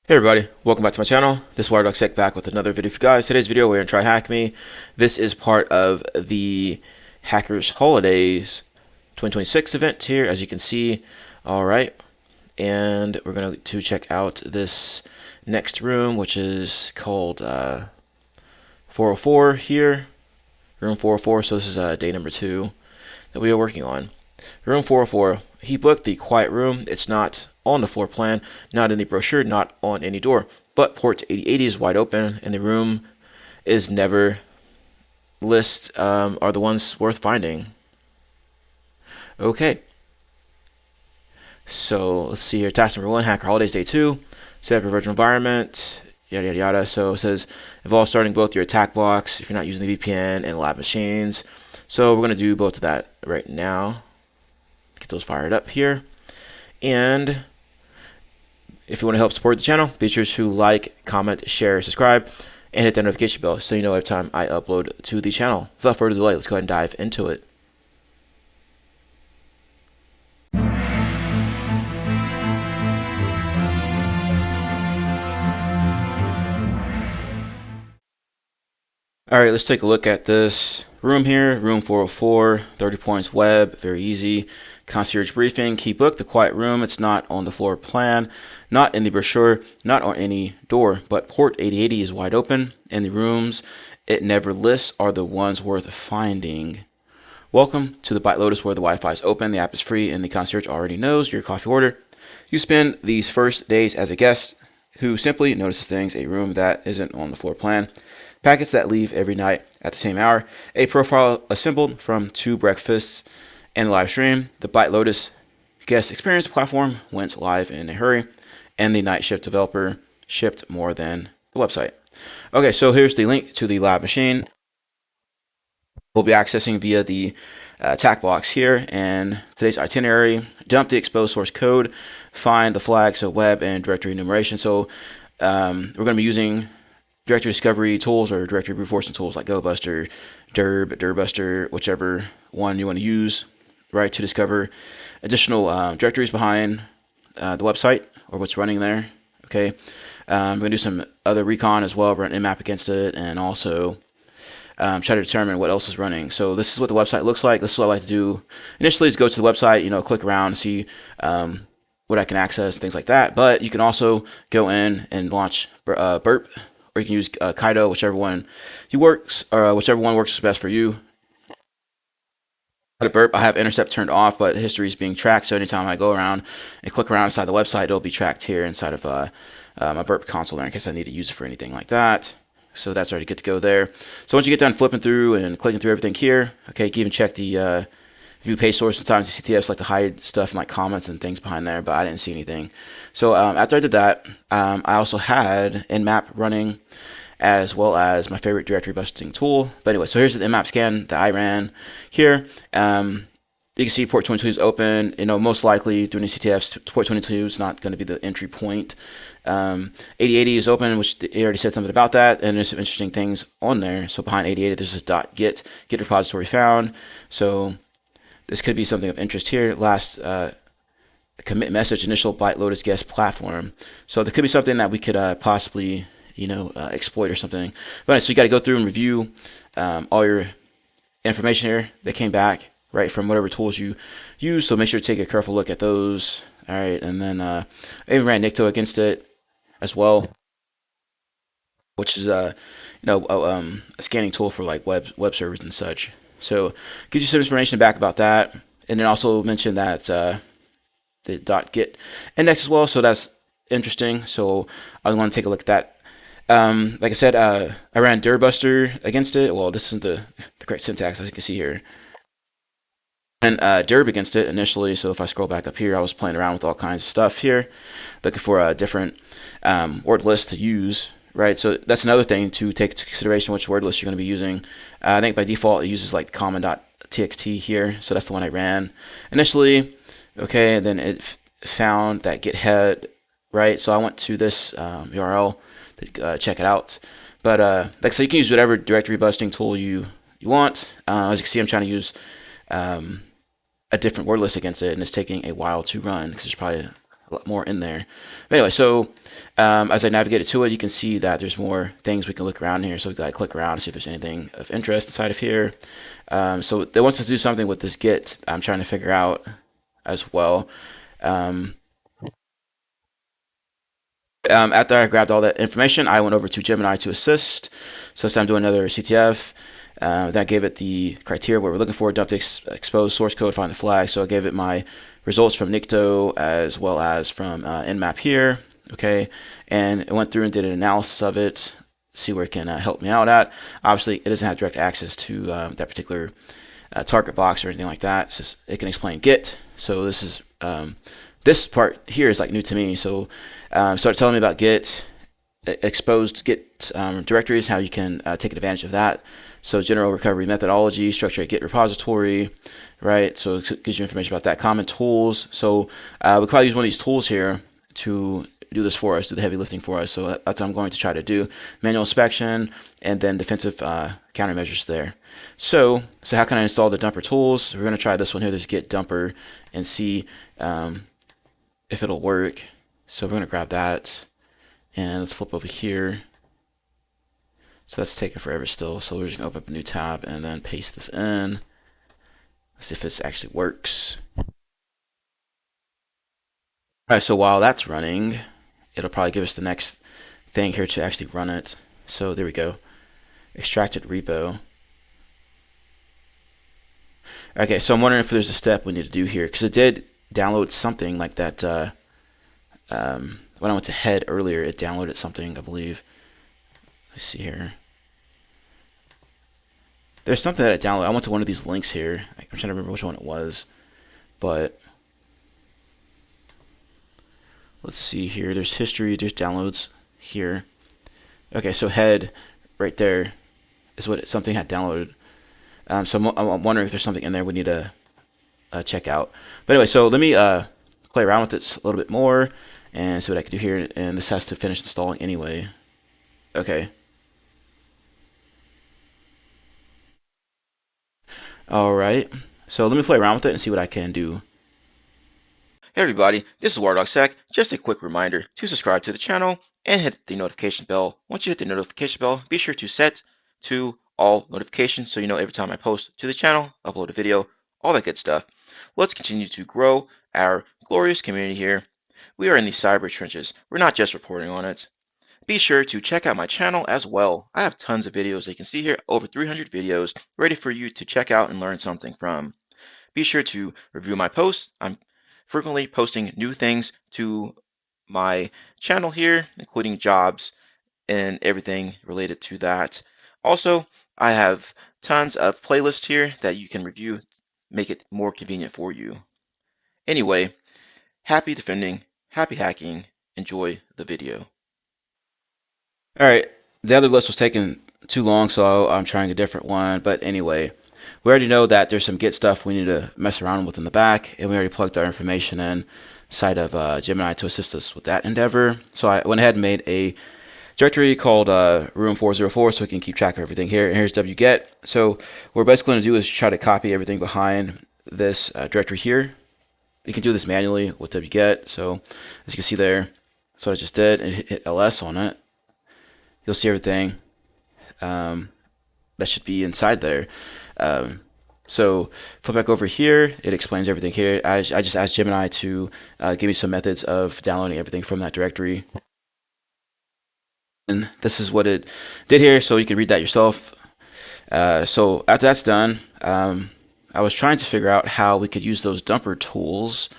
Hey everybody, welcome back to my channel. This is WireDogSec back with another video for you guys. Today's video we're going to TryHackMe. This is part of the Hackers Holidays 2026 event here, as you can see. Alright, and we're going to check out this next room, which is called 404 here. Room 404, so this is day number 2 that we are working on. Room 404, he booked the quiet room. It's not on the floor plan, not in the brochure, not on any door, but port 8080 is wide open, and the room is never list are the ones worth finding. Okay, so let's see here. Task number 1, Hacker Holidays Day 2, set up a virtual environment, yada yada yada. So it says involve starting both your attack box if you're not using the VPN and lab machines. So we're going to do both of that right now. Get those fired up here. And if you want to help support the channel, be sure to like, comment, share, subscribe, and hit that notification bell so you know every time I upload to the channel. Without further delay, let's go ahead and dive into it. Alright, let's take a look at this room here. Room 404, 30 points web, very easy. Concierge briefing, key book, the quiet room. It's not on the floor plan, not in the brochure, not on any door, but port 8080 is wide open, and the rooms it never lists are the ones worth finding. Welcome to the Byte Lotus, where the Wi-Fi is open, the app is free, and the concierge already knows your coffee order. You spend these first days as a guest who simply notices things, a room that isn't on the floor plan, packets that leave every night at the same hour, a profile assembled from 2 breakfasts, and live stream. The Byte Lotus guest experience platform went live in a hurry, and the night shift developer shipped more than the website. Okay, so here's the link to the lab machine. We'll be accessing via the attack box here, and today's itinerary: dump the exposed source code, find the flag, so web and directory enumeration. So we're going to be using directory discovery tools or directory reinforcement tools like GoBuster, Dirbuster, whichever one you want to use, right, to discover additional directories behind the website or what's running there. Okay, we're going to do some other recon as well, run Nmap against it, and also try to determine what else is running. So this is what the website looks like. This is what I like to do initially, is go to the website, click around, see what I can access, things like that. But you can also go in and launch Burp, or you can use Kaido, whichever one works best for you. Burp, I have intercept turned off, but history is being tracked. So anytime I go around and click around inside the website, it'll be tracked here inside of my Burp console there, in case I need to use it for anything like that. So that's already good to go there. So once you get done flipping through and clicking through everything here, okay, you can even check the view page source. Sometimes the CTFs like to hide stuff and like comments and things behind there, but I didn't see anything. So after I did that, I also had Nmap running, as well as my favorite directory busting tool. But anyway, so here's the Nmap scan that I ran here. You can see port 22 is open. Most likely doing CTFs, port 22 is not going to be the entry point. 8080 is open, which they already said something about that, and there's some interesting things on there. So behind 8080, there's this .git repository found. So this could be something of interest here. Last commit message, initial Byte Lotus guest platform. So there could be something that we could possibly exploit or something. But so you got to go through and review all your information here that came back, right, from whatever tools you use. So make sure to take a careful look at those. All right, and then I even ran Nikto against it as well, which is a scanning tool for like web servers and such. So gives you some information back about that, and then also mentioned that the .git index as well. So that's interesting. So I want to take a look at that. Like I said, I ran Dirbuster against it. Well, this isn't the correct syntax, as you can see here. And Dirb against it initially. So if I scroll back up here, I was playing around with all kinds of stuff here, looking for a different word list to use, right? So that's another thing to take into consideration, which word list you're going to be using. I think by default it uses like common.txt here. So that's the one I ran initially. Okay, and then it found that git head, right? So I went to this URL to check it out. But like I said, you can use whatever directory busting tool you want. As you can see, I'm trying to use a different word list against it, and it's taking a while to run because there's probably a lot more in there. But anyway, so as I navigated to it, you can see that there's more things we can look around here. So we got to click around and see if there's anything of interest inside of here. So they want us to do something with this Git. I'm trying to figure out as well. After I grabbed all that information, I went over to Gemini to assist. So this time I'm doing another CTF. That gave it the criteria what we're looking for, dump the exposed source code, find the flag. So I gave it my results from Nikto as well as from Nmap here. Okay, and it went through and did an analysis of it, see where it can help me out at. Obviously, it doesn't have direct access to that particular target box or anything like that. It's just, it can explain Git. So this is this part here is like new to me. So started telling me about Git, exposed Git directories, how you can take advantage of that. So general recovery methodology, structure a Git repository, right? So it gives you information about that. Common tools. So we could probably use one of these tools here to do this for us, do the heavy lifting for us. So that's what I'm going to try to do. Manual inspection and then defensive countermeasures there. So how can I install the dumper tools? We're going to try this one here, this Git dumper, and see if it'll work. So we're going to grab that and let's flip over here. So that's taking forever still. So we're just going to open up a new tab and then paste this in. Let's see if this actually works. All right, so while that's running, it'll probably give us the next thing here to actually run it. So there we go. Extracted repo. Okay, so I'm wondering if there's a step we need to do here, because it did download something like that. When I went to head earlier, it downloaded something, I believe. Let's see here. There's something that it downloaded. I went to one of these links here. I'm trying to remember which one it was, but let's see here. There's history. There's downloads here. Okay, so head right there is what something had downloaded. So I'm wondering if there's something in there we need to check out. But anyway, so let me play around with it a little bit more and see what I can do here. And this has to finish installing anyway. Okay. All right. So let me play around with it and see what I can do. Hey everybody, this is WireDogSec. Just a quick reminder to subscribe to the channel and hit the notification bell. Once you hit the notification bell, be sure to set to all notifications so you know every time I post to the channel, upload a video, all that good stuff. Let's continue to grow our glorious community here. We are in the cyber trenches. We're not just reporting on it. Be sure to check out my channel as well. I have tons of videos that you can see here, over 300 videos ready for you to check out and learn something from. Be sure to review my posts. I'm frequently posting new things to my channel here, including jobs and everything related to that. Also, I have tons of playlists here that you can review, make it more convenient for you. Anyway, happy defending, happy hacking, enjoy the video. All right, the other list was taking too long, so I'm trying a different one. But anyway, we already know that there's some Git stuff we need to mess around with in the back, and we already plugged our information in side of Gemini to assist us with that endeavor. So I went ahead and made a directory called room 404 so we can keep track of everything here. And here's wget. So what we're basically going to do is try to copy everything behind this directory here. You can do this manually with wget. So as you can see there, that's what I just did, and hit ls on it. You'll see everything that should be inside there. So flip back over here, it explains everything here. I just asked Gemini to give me some methods of downloading everything from that directory. And this is what it did here, so you can read that yourself. So after that's done, I was trying to figure out how we could use those dumper tools,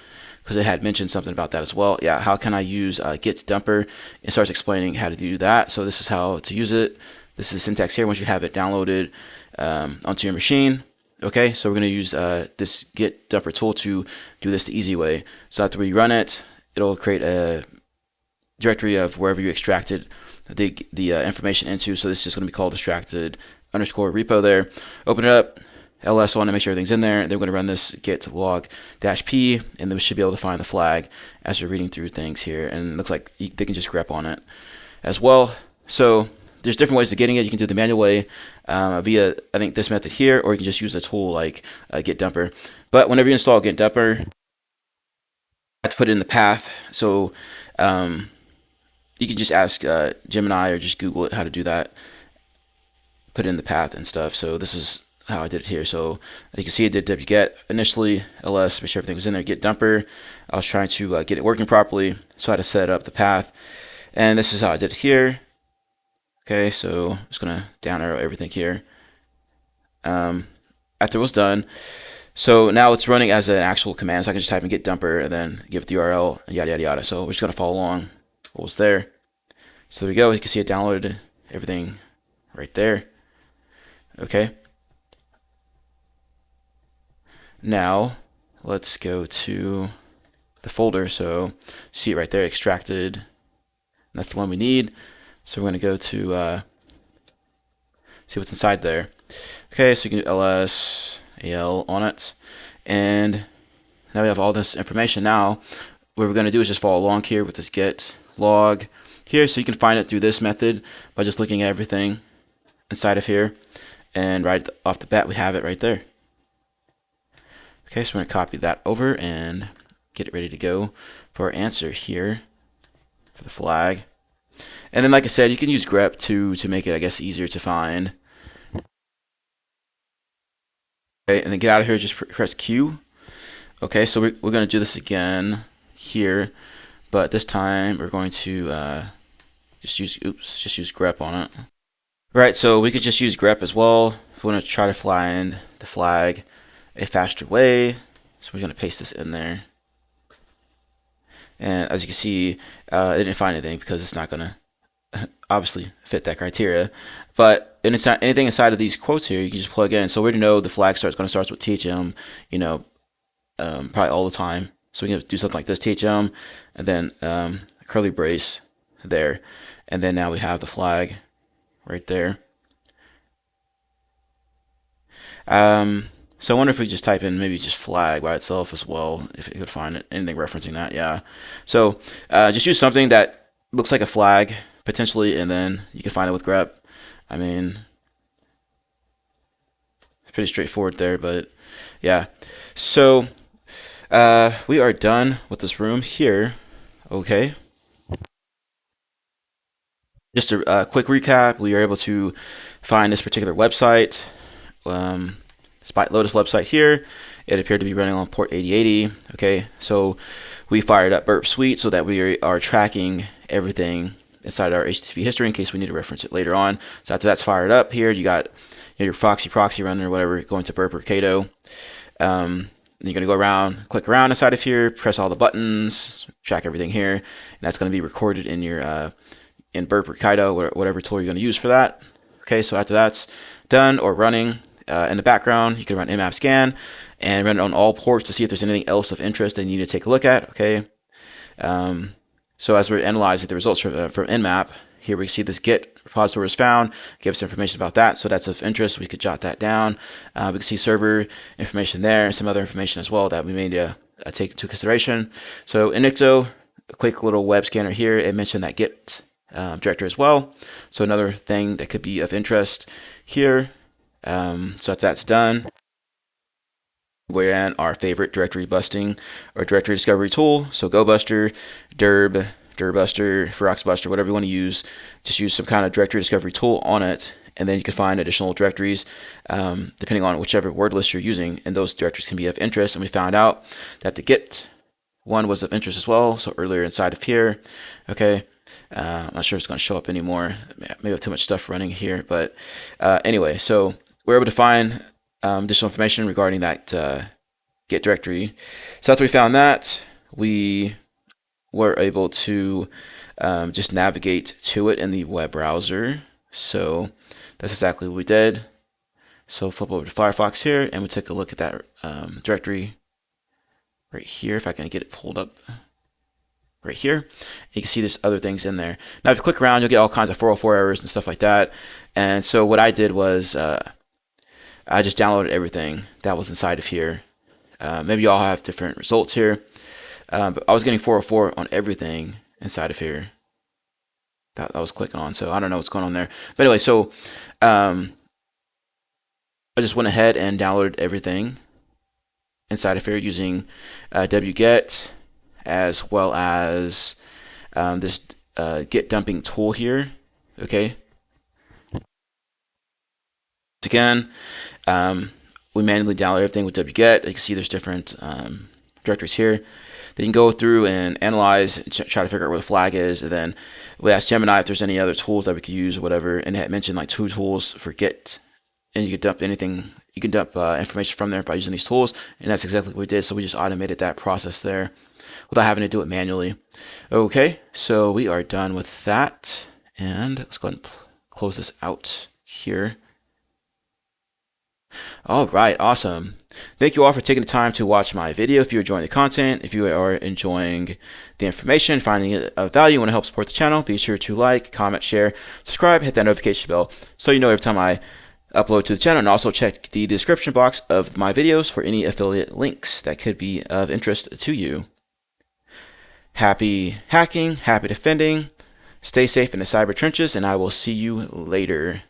because it had mentioned something about that as well. Yeah, how can I use Git dumper? It starts explaining how to do that. So this is how to use it. This is the syntax here once you have it downloaded onto your machine. Okay, so we're going to use this Git dumper tool to do this the easy way. So after we run it, it'll create a directory of wherever you extracted the information into. So this is just going to be called extracted underscore repo there. Open it up, ls on to make sure everything's in there. Then we're going to run this git log -p, and then we should be able to find the flag as you're reading through things here. And it looks like they can just grep on it as well. So there's different ways of getting it. You can do the manual way via, I think, this method here, or you can just use a tool like Git dumper. But whenever you install Git dumper, have to put it in the path. So you can just ask Gemini or just Google it how to do that. Put it in the path and stuff. So this is how I did it here. So you can see it did wget initially, ls, make sure everything was in there, get dumper. I was trying to get it working properly, so I had to set up the path. And this is how I did it here. Okay, so I'm just gonna down arrow everything here. After it was done, so now it's running as an actual command, so I can just type in get dumper and then give it the URL, yada yada yada. So we're just gonna follow along what was there. So there we go. You can see it downloaded everything right there. Okay. Now let's go to the folder. So see it right there, extracted. That's the one we need. So we're going to go to see what's inside there. Okay, so you can do ls al on it, and now we have all this information. Now what we're going to do is just follow along here with this get log here. So you can find it through this method by just looking at everything inside of here, and right off the bat we have it right there. Okay, so we're going to copy that over and get it ready to go for our answer here for the flag. And then, like I said, you can use grep to make it, I guess, easier to find. Okay, and then get out of here, just press Q. Okay, so we're going to do this again here, but this time we're going to just use grep on it. Right, so we could just use grep as well if we want to try to find the flag a faster way. So we're going to paste this in there. And as you can see, it didn't find anything because it's not going to obviously fit that criteria. But anything inside of these quotes here, you can just plug in. So we already know the flag going to start with THM, you know, probably all the time. So we can do something like this, THM, and then a curly brace there. And then now we have the flag right there. So I wonder if we just type in maybe just flag by itself as well, if you could find anything referencing that. Yeah. So just use something that looks like a flag potentially, and then you can find it with grep. I mean, it's pretty straightforward there, but yeah. So we are done with this room here. Okay. Just a quick recap. We are able to find this particular website. This Byte Lotus website here, it appeared to be running on port 8080. Okay, so we fired up Burp Suite so that we are tracking everything inside our HTTP history in case we need to reference it later on. So after that's fired up here, you got your proxy running or whatever, going to Burp or Cato. You're going to go around, click around inside of here, press all the buttons, track everything here, and that's going to be recorded in your in Burp or Kaido, whatever tool you're going to use for that. Okay, so after that's done or running, in the background, you can run nmap scan and run it on all ports to see if there's anything else of interest that you need to take a look at. Okay, so as we're analyzing the results from nmap, here we can see this get repository was found, gives us information about that, so that's of interest. We could jot that down. We can see server information there and some other information as well that we may need to take into consideration. So in Nicto, a quick little web scanner here, it mentioned that get directory as well, so another thing that could be of interest here. So if that's done, we're in our favorite directory busting or directory discovery tool. So GoBuster, Dirb, Dirbuster, FeroxBuster, whatever you want to use, just use some kind of directory discovery tool on it, and then you can find additional directories depending on whichever word list you're using, and those directories can be of interest. And we found out that the get one was of interest as well. So earlier inside of here, okay. I'm not sure if it's going to show up anymore. Maybe I have too much stuff running here, but anyway, so we're able to find additional information regarding that get directory. So after we found that, we were able to just navigate to it in the web browser. So that's exactly what we did. So flip over to Firefox here, and we took a look at that directory right here, if I can get it pulled up. Right here, you can see there's other things in there. Now if you click around, you'll get all kinds of 404 errors and stuff like that. And so what I did was I just downloaded everything that was inside of here. Maybe you all have different results here, but I was getting 404 on everything inside of here that I was clicking on. So I don't know what's going on there, but anyway, so I just went ahead and downloaded everything inside of here using wget as well as this get dumping tool here. Okay. Again, we manually download everything with wget. You can see there's different directories here. Then you can go through and analyze and try to figure out where the flag is, and then we asked Gemini if there's any other tools that we could use or whatever, and it had mentioned like 2 tools for Git, and you can dump anything. You can dump information from there by using these tools, and that's exactly what we did. So we just automated that process there without having to do it manually. Okay, so we are done with that, and let's go ahead and close this out here. All right, awesome. Thank you all for taking the time to watch my video. If you're enjoying the content, if you are enjoying the information, finding it of value, want to help support the channel, be sure to like, comment, share, subscribe, hit that notification bell so you know every time I upload to the channel, and also check the description box of my videos for any affiliate links that could be of interest to you. Happy hacking, happy defending, stay safe in the cyber trenches, and I will see you later.